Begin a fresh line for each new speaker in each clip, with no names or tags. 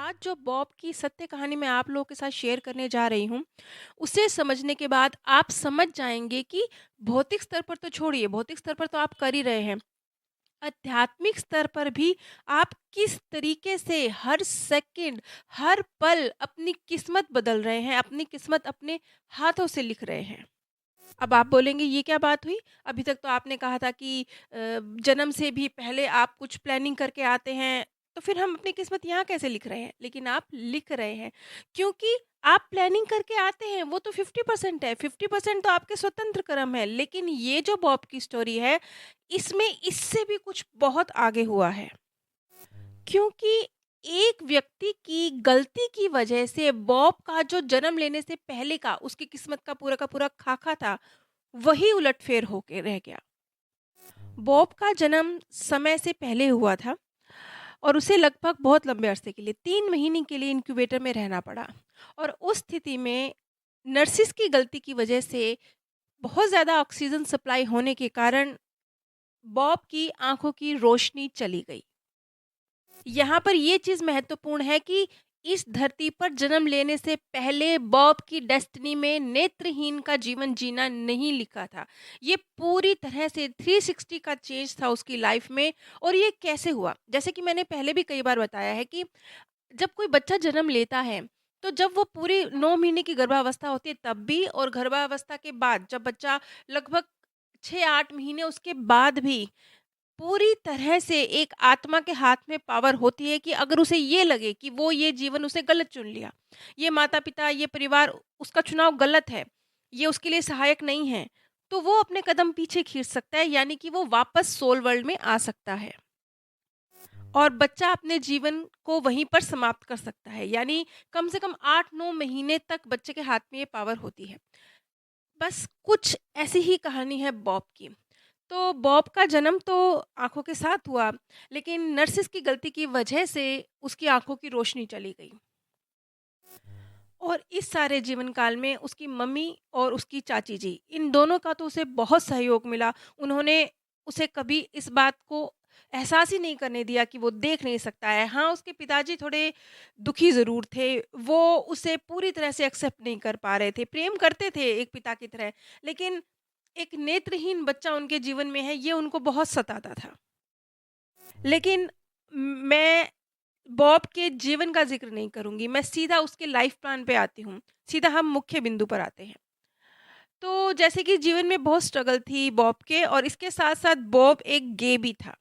आज जो बॉब की सत्य कहानी मैं आप लोगों के साथ शेयर करने जा रही हूँ, उसे समझने के बाद आप समझ जाएँगे कि भौतिक स्तर पर तो छोड़िए, भौतिक स्तर पर तो आप कर ही रहे हैं। आध्यात्मिक स्तर पर भी आप किस तरीके से हर सेकंड, हर पल अपनी किस्मत बदल रहे हैं, अपनी किस्मत अपने हाथों से लिख रहे हैं। अब आप बोलेंगे ये क्या बात हुई? अभी तक तो आपने कहा था कि जन्म से भी पहले आप कुछ प्लानिंग करके आते हैं, तो फिर हम अपनी किस्मत यहाँ कैसे लिख रहे हैं? लेकिन आप लिख रहे हैं, क्योंकि आप प्लानिंग करके आते हैं वो तो 50% है, 50% तो आपके स्वतंत्र कर्म है। लेकिन ये जो बॉब की स्टोरी है, इसमें इससे भी कुछ बहुत आगे हुआ है। क्योंकि एक व्यक्ति की गलती की वजह से बॉब का जो जन्म लेने से पहले का उसकी किस्मत का पूरा खाका था, वही उलटफेर होके रह गया। बॉब का जन्म समय से पहले हुआ था और उसे लगभग बहुत लंबे अरसे के लिए 3 महीने के लिए इंक्यूबेटर में रहना पड़ा। और उस स्थिति में नर्सिस की गलती की वजह से बहुत ज़्यादा ऑक्सीजन सप्लाई होने के कारण बॉब की आंखों की रोशनी चली गई। यहाँ पर ये चीज़ महत्वपूर्ण है कि इस धरती पर जन्म लेने से पहले बॉब की डेस्टिनी में नेत्रहीन का जीवन जीना नहीं लिखा था। ये पूरी तरह से 360 का चेंज था उसकी लाइफ में। और ये कैसे हुआ? जैसे कि मैंने पहले भी कई बार बताया है कि जब कोई बच्चा जन्म लेता है, तो जब वो पूरी 9 महीने की गर्भावस्था होती है तब भी, और गर्भावस्था के बाद जब बच्चा लगभग 6-8 महीने उसके बाद भी पूरी तरह से एक आत्मा के हाथ में पावर होती है कि अगर उसे ये लगे कि वो ये जीवन उसे गलत चुन लिया, ये माता-पिता, ये परिवार उसका चुनाव गलत है, ये उसके लिए सहायक नहीं है, तो वो अपने कदम पीछे खींच सकता है, यानी कि वो वापस सोल वर्ल्ड में आ सकता है और बच्चा अपने जीवन को वहीं पर समाप्त कर सकता है। यानी कम से कम 8-9 महीने तक बच्चे के हाथ में ये पावर होती है। बस कुछ ऐसी ही कहानी है बॉब की। तो बॉब का जन्म तो आँखों के साथ हुआ, लेकिन नर्सिस की गलती की वजह से उसकी आँखों की रोशनी चली गई। और इस सारे जीवन काल में उसकी मम्मी और उसकी चाची जी, इन दोनों का तो उसे बहुत सहयोग मिला। उन्होंने उसे कभी इस बात को एहसास ही नहीं करने दिया कि वो देख नहीं सकता है। हाँ, उसके पिताजी थोड़े दुखी ज़रूर थे, वो उसे पूरी तरह से एक्सेप्ट नहीं कर पा रहे थे। प्रेम करते थे एक पिता की तरह, लेकिन एक नेत्रहीन बच्चा उनके जीवन में है, ये उनको बहुत सताता था। लेकिन मैं बॉब के जीवन का ज़िक्र नहीं करूँगी, मैं सीधा उसके लाइफ़ प्लान पे आती हूँ। सीधा हम मुख्य बिंदु पर आते हैं। तो जैसे कि जीवन में बहुत स्ट्रगल थी बॉब के, और इसके साथ-साथ बॉब एक गे भी था।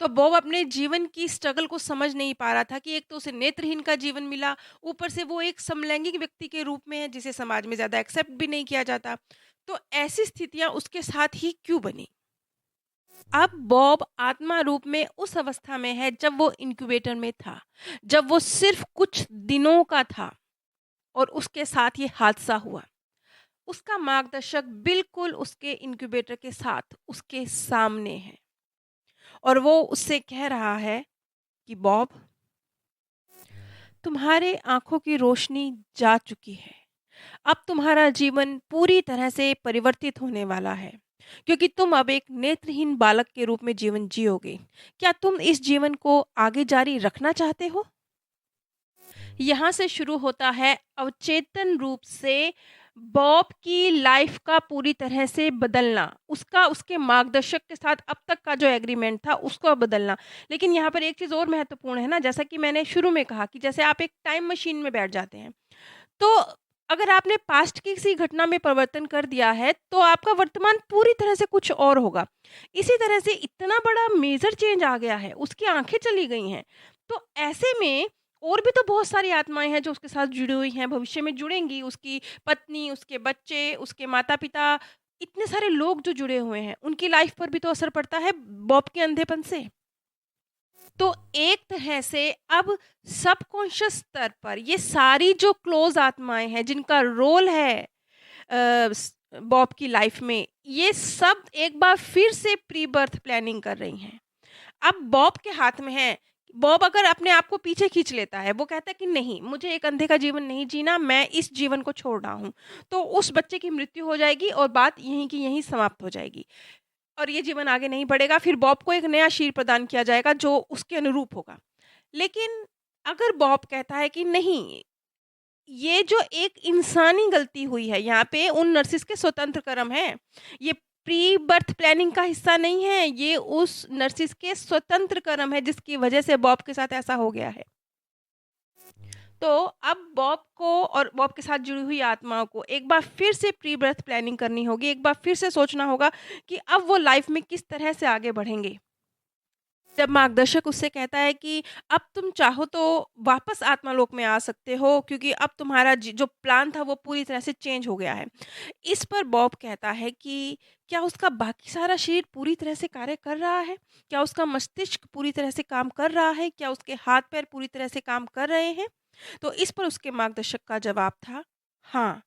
तो बॉब अपने जीवन की स्ट्रगल को समझ नहीं पा रहा था कि एक तो उसे नेत्रहीन का जीवन मिला, ऊपर से वो एक समलैंगिक व्यक्ति के रूप में है, जिसे समाज में ज़्यादा एक्सेप्ट भी नहीं किया जाता। तो ऐसी स्थितियाँ उसके साथ ही क्यों बनी? अब बॉब आत्मा रूप में उस अवस्था में है जब वो इंक्यूबेटर में था, जब वो सिर्फ कुछ दिनों का था और उसके साथ ये हादसा हुआ। उसका मार्गदर्शक बिल्कुल उसके इंक्यूबेटर के साथ उसके सामने है और वो उससे कह रहा है कि बॉब, तुम्हारे आंखों की रोशनी जा चुकी है। अब तुम्हारा जीवन पूरी तरह से परिवर्तित होने वाला है, क्योंकि तुम अब एक नेत्रहीन बालक के रूप में जीवन जियोगे। क्या तुम इस जीवन को आगे जारी रखना चाहते हो? यहाँ से शुरू होता है अवचेतन रूप से बॉब की लाइफ का पूरी तरह से बदलना, उसका उसके मार्गदर्शक के साथ अब तक का जो एग्रीमेंट था उसको बदलना। लेकिन यहाँ पर एक चीज़ और महत्वपूर्ण है ना, जैसा कि मैंने शुरू में कहा कि जैसे आप एक टाइम मशीन में बैठ जाते हैं, तो अगर आपने पास्ट की किसी घटना में परिवर्तन कर दिया है, तो आपका वर्तमान पूरी तरह से कुछ और होगा। इसी तरह से इतना बड़ा मेजर चेंज आ गया है, उसकी आँखें चली गई हैं। तो ऐसे में और भी तो बहुत सारी आत्माएँ हैं जो उसके साथ जुड़ी हुई हैं, भविष्य में जुड़ेंगी, उसकी पत्नी, उसके बच्चे, उसके माता-पिता, इतने सारे लोग जो जुड़े हुए हैं, उनकी लाइफ पर भी तो असर पड़ता है बॉब के अंधेपन से। तो एक तरह से अब सबकॉन्शियस स्तर पर ये सारी जो क्लोज आत्माएं हैं जिनका रोल है बॉब की लाइफ में, ये सब एक बार फिर से प्री बर्थ प्लानिंग कर रही हैं। अब बॉब के हाथ में है। बॉब अगर अपने आप को पीछे खींच लेता है, वो कहता है कि नहीं, मुझे एक अंधे का जीवन नहीं जीना, मैं इस जीवन को छोड़ रहा हूँ, तो उस बच्चे की मृत्यु हो जाएगी और बात यहीं की यहीं समाप्त हो जाएगी और ये जीवन आगे नहीं बढ़ेगा। फिर बॉब को एक नया शरीर प्रदान किया जाएगा जो उसके अनुरूप होगा। लेकिन अगर बॉब कहता है कि नहीं, ये जो एक इंसानी गलती हुई है, यहाँ पे उन नर्सिस के स्वतंत्र कर्म है। ये प्री बर्थ प्लानिंग का हिस्सा नहीं है, ये उस नर्सिस के स्वतंत्र कर्म है जिसकी वजह से बॉब के साथ ऐसा हो गया है। तो अब बॉब को और बॉब के साथ जुड़ी हुई आत्माओं को एक बार फिर से प्री बर्थ प्लानिंग करनी होगी, एक बार फिर से सोचना होगा कि अब वो लाइफ में किस तरह से आगे बढ़ेंगे। जब मार्गदर्शक उससे कहता है कि अब तुम चाहो तो वापस आत्मालोक में आ सकते हो, क्योंकि अब तुम्हारा जो प्लान था वो पूरी तरह से चेंज हो गया है। इस पर बॉब कहता है कि क्या उसका बाकी सारा शरीर पूरी तरह से कार्य कर रहा है? क्या उसका मस्तिष्क पूरी तरह से काम कर रहा है? क्या उसके हाथ-पैर पूरी तरह से काम कर रहे हैं? तो इस पर उसके मार्गदर्शक का जवाब था, हाँ,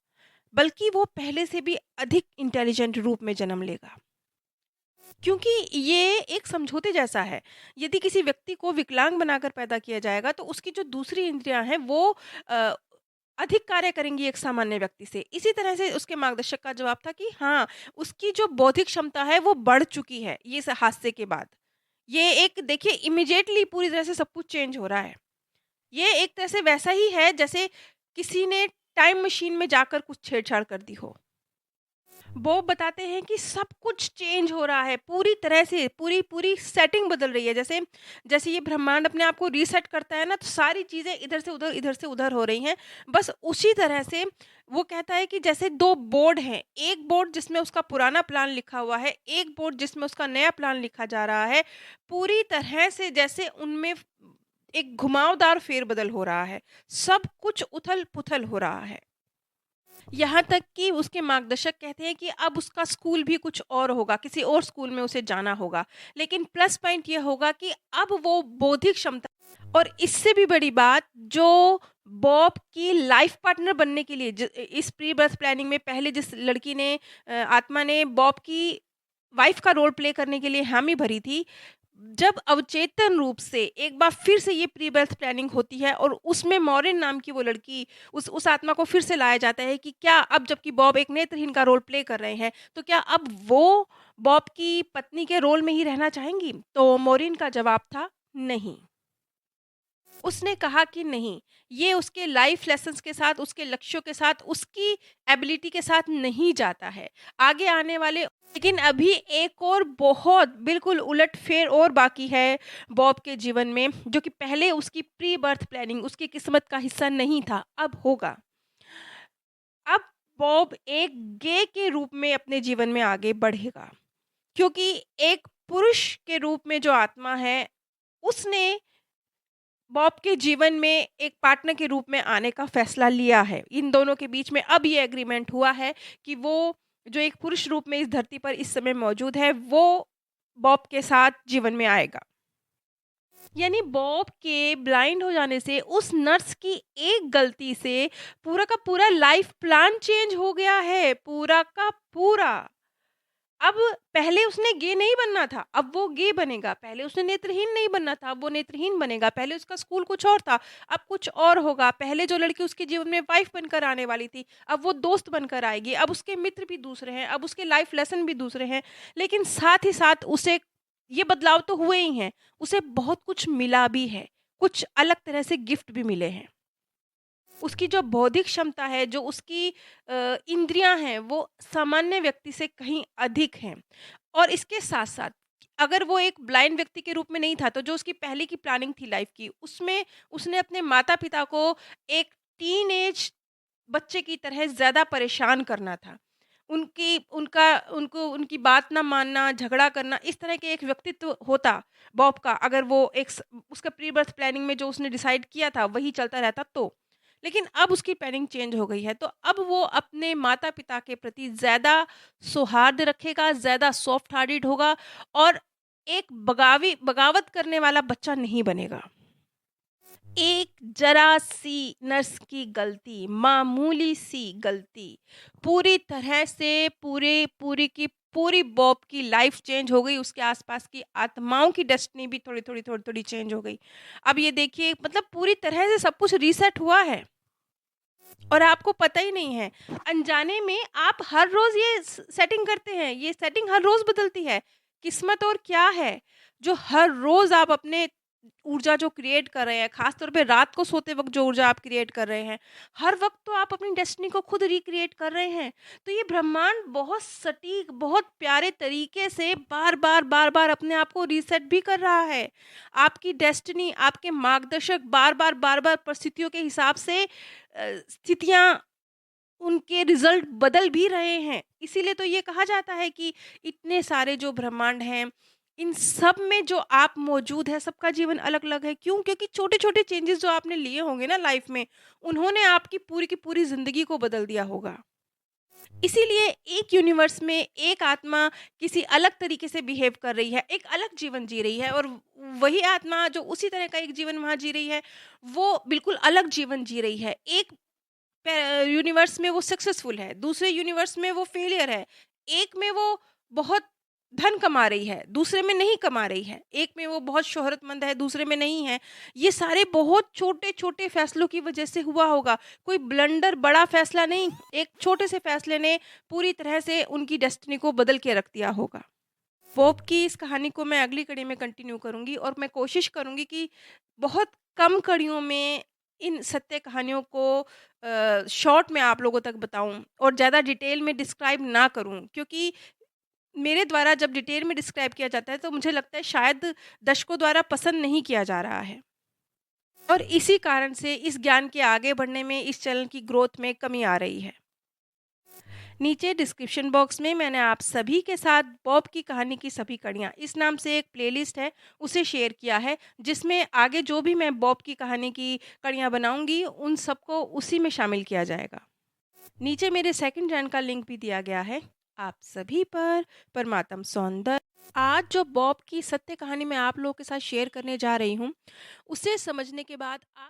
बल्कि वो पहले से भी अधिक इंटेलिजेंट रूप में जन्म लेगा। क्योंकि ये एक समझौते जैसा है। यदि किसी व्यक्ति को विकलांग बनाकर पैदा किया जाएगा तो उसकी जो दूसरी इंद्रियाँ हैं वो अ, अधिक कार्य करेंगी एक सामान्य व्यक्ति से। इसी तरह से उसके मार्गदर्शक का जवाब था कि हाँ, उसकी जो बौद्धिक क्षमता है वो बढ़ चुकी है ये स हादसे के बाद। ये एक देखिए इमीडिएटली पूरी तरह से सब कुछ चेंज हो रहा है। ये एक तरह से वैसा ही है जैसे किसी ने टाइम मशीन में जाकर कुछ छेड़छाड़ कर दी हो। वो बताते हैं कि सब कुछ चेंज हो रहा है पूरी तरह से, पूरी सेटिंग बदल रही है। जैसे जैसे ये ब्रह्मांड अपने आप को रीसेट करता है ना, तो सारी चीज़ें इधर से उधर हो रही हैं। बस उसी तरह से वो कहता है कि जैसे 2 बोर्ड हैं, एक बोर्ड जिसमें उसका पुराना प्लान लिखा हुआ है, एक बोर्ड जिसमें उसका नया प्लान लिखा जा रहा है। पूरी तरह से जैसे उनमें एक घुमावदार फेरबदल हो रहा है, सब कुछ उथल-पुथल हो रहा है। यहाँ तक कि उसके मार्गदर्शक कहते हैं कि अब उसका स्कूल भी कुछ और होगा, किसी और स्कूल में उसे जाना होगा। लेकिन प्लस पॉइंट ये होगा कि अब वो बौद्धिक क्षमता और इससे भी बड़ी बात, जो बॉब की लाइफ पार्टनर बनने के लिए इस प्री बर्थ प्लानिंग में पहले जिस लड़की ने आत्मा ने बॉब की वाइफ का रोल प्ले करने के लिए हामी भरी थी, जब अवचेतन रूप से एक बार फिर से ये प्री बर्थ प्लानिंग होती है और उसमें मॉरिन नाम की वो लड़की उस आत्मा को फिर से लाया जाता है कि क्या अब जबकि बॉब एक नेत्रहीन का रोल प्ले कर रहे हैं, तो क्या अब वो बॉब की पत्नी के रोल में ही रहना चाहेंगी? तो मॉरिन का जवाब था नहीं। उसने कहा कि नहीं, ये उसके लाइफ लेसन्स के साथ, उसके लक्ष्यों के साथ, उसकी एबिलिटी के साथ नहीं जाता है। आगे आने वाले लेकिन अभी एक और बहुत बिल्कुल उलट-फेर और बाकी है बॉब के जीवन में, जो कि पहले उसकी प्री बर्थ प्लानिंग, उसकी किस्मत का हिस्सा नहीं था, अब होगा। अब बॉब एक गे के रूप में अपने जीवन में आगे बढ़ेगा, क्योंकि एक पुरुष के रूप में जो आत्मा है, उसने बॉब के जीवन में एक पार्टनर के रूप में आने का फैसला लिया है। इन दोनों के बीच में अब ये एग्रीमेंट हुआ है कि वो जो एक पुरुष रूप में इस धरती पर इस समय मौजूद है, वो बॉब के साथ जीवन में आएगा। यानी बॉब के ब्लाइंड हो जाने से उस नर्स की एक गलती से पूरा का पूरा लाइफ प्लान चेंज हो गया है, पूरा का पूरा। अब पहले उसने गे नहीं बनना था, अब वो गे बनेगा। पहले उसने नेत्रहीन नहीं बनना था, अब वो नेत्रहीन बनेगा। पहले उसका स्कूल कुछ और था, अब कुछ और होगा। पहले जो लड़की उसके जीवन में वाइफ बनकर आने वाली थी, अब वो दोस्त बनकर आएगी। अब उसके मित्र भी दूसरे हैं, अब उसके लाइफ लेसन भी दूसरे हैं। लेकिन साथ ही साथ उसे ये बदलाव तो हुए ही हैं, उसे बहुत कुछ मिला भी है, कुछ अलग तरह से गिफ्ट भी मिले हैं। उसकी जो बौद्धिक क्षमता है, जो उसकी इंद्रियाँ हैं, वो सामान्य व्यक्ति से कहीं अधिक हैं। और इसके साथ-साथ अगर वो एक ब्लाइंड व्यक्ति के रूप में नहीं था, तो जो उसकी पहले की प्लानिंग थी लाइफ़ की, उसमें उसने अपने माता-पिता को एक टीनेज बच्चे की तरह ज़्यादा परेशान करना था। उनकी उनका उनको उनकी बात ना मानना, झगड़ा करना, इस तरह के एक व्यक्तित्व होता बॉब का, अगर वो एक उसका प्री बर्थ प्लानिंग में जो उसने डिसाइड किया था, वही चलता रहता तो। लेकिन अब उसकी प्लानिंग चेंज हो गई है, तो अब वो अपने माता-पिता के प्रति ज़्यादा सौहार्द रखेगा, ज़्यादा सॉफ्ट हार्टेड होगा और एक बगावत करने वाला बच्चा नहीं बनेगा। एक ज़रा-सी नर्स की गलती, मामूली-सी गलती, पूरी तरह से पूरी की पूरी बॉब की लाइफ़ चेंज हो गई, उसके आस-पास की आत्माओं की डेस्टिनी भी थोड़ी-थोड़ी चेंज हो गई। अब ये देखिए मतलब पूरी तरह से सब कुछ रीसेट हुआ है। और आपको पता ही नहीं है, अनजाने में आप हर रोज़ ये सेटिंग करते हैं, ये सेटिंग हर रोज़ बदलती है। किस्मत और क्या है, जो हर रोज़ आप अपने ऊर्जा जो क्रिएट कर रहे हैं, ख़ास तौर पे रात को सोते वक़्त जो ऊर्जा आप क्रिएट कर रहे हैं, हर वक़्त तो आप अपनी डेस्टिनी को खुद रिक्रिएट कर रहे हैं। तो ये ब्रह्मांड बहुत सटीक, बहुत प्यारे तरीके से बार-बार, बार-बार अपने आप को रीसेट भी कर रहा है। आपकी डेस्टिनी, आपके मार्गदर्शक बार-बार, बार-बार परिस्थितियों के हिसाब से स्थितियाँ, उनके रिज़ल्ट बदल भी रहे हैं। इसीलिए तो ये कहा जाता है कि इतने सारे जो ब्रह्मांड हैं, इन सब में जो आप मौजूद हैं, सबका जीवन अलग-अलग है। क्यों? क्योंकि छोटे-छोटे चेंजेस जो आपने लिए होंगे ना लाइफ़ में, उन्होंने आपकी पूरी की पूरी ज़िंदगी को बदल दिया होगा। इसीलिए एक यूनिवर्स में एक आत्मा किसी अलग तरीके से बिहेव कर रही है, एक अलग जीवन जी रही है, और वही आत्मा जो उसी तरह का एक जीवन वहाँ जी रही है, वो बिल्कुल अलग जीवन जी रही है। एक यूनिवर्स में वो सक्सेसफुल है, दूसरे यूनिवर्स में वो फेलियर है, एक में वो बहुत धन कमा रही है, दूसरे में नहीं कमा रही है, एक में वो बहुत शोहरतमंद है, दूसरे में नहीं है। ये सारे बहुत छोटे-छोटे फैसलों की वजह से हुआ होगा। कोई ब्लंडर, बड़ा फैसला नहीं, एक छोटे से फैसले ने पूरी तरह से उनकी डेस्टिनी को बदल के रख दिया होगा। पॉप की इस कहानी को मैं अगली कड़ी में कंटिन्यू करूँगी, और मैं कोशिश करूँगी कि बहुत कम कड़ियों में इन सत्य कहानियों को शॉर्ट में आप लोगों तक बताऊँ और ज़्यादा डिटेल में डिस्क्राइब ना करूँ, क्योंकि मेरे द्वारा जब डिटेल में डिस्क्राइब किया जाता है तो मुझे लगता है शायद दर्शकों द्वारा पसंद नहीं किया जा रहा है, और इसी कारण से इस ज्ञान के आगे बढ़ने में, इस चैनल की ग्रोथ में कमी आ रही है। नीचे डिस्क्रिप्शन बॉक्स में मैंने आप सभी के साथ बॉब की कहानी की सभी कड़ियाँ, इस नाम से एक प्लेलिस्ट है, उसे शेयर किया है, जिसमें आगे जो भी मैं बॉब की कहानी की कड़ियाँ बनाऊंगी, उन सबको उसी में शामिल किया जाएगा। नीचे मेरे सेकंड चैनल का लिंक भी दिया गया है। आप सभी पर परमात्म सौंदर्य। आज जो बॉब की सत्य कहानी मैं आप लोगों के साथ शेयर करने जा रही हूँ, उसे समझने के बाद आप